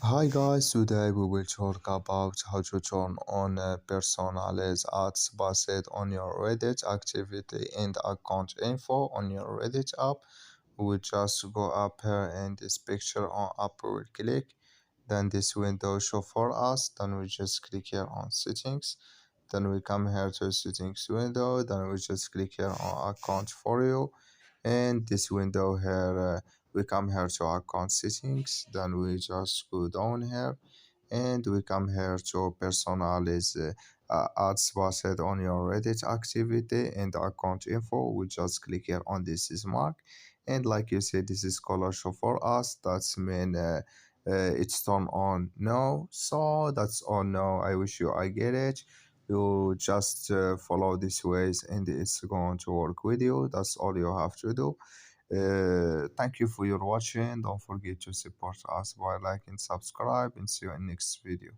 Hi guys, today we will talk about how to turn on personalized ads based on your Reddit activity and account info on your Reddit app. We will just go up here and this picture on app we will click. Then this window show for us. Then we just click here on settings. Then we come here to settings window. Then we just click here on account for you. And this window here, we come here to account settings. Then we just go down here and we come here to personalize ads based on your Reddit activity and account info. We just click here on this is mark, and like you said, this is color show for us. That's mean it's turned on no. So that's on no. I wish you I get it. You just follow these ways and it's going to work with you. That's all you have to do. Thank you for your watching. Don't forget to support us by liking, subscribe, and see you in next video.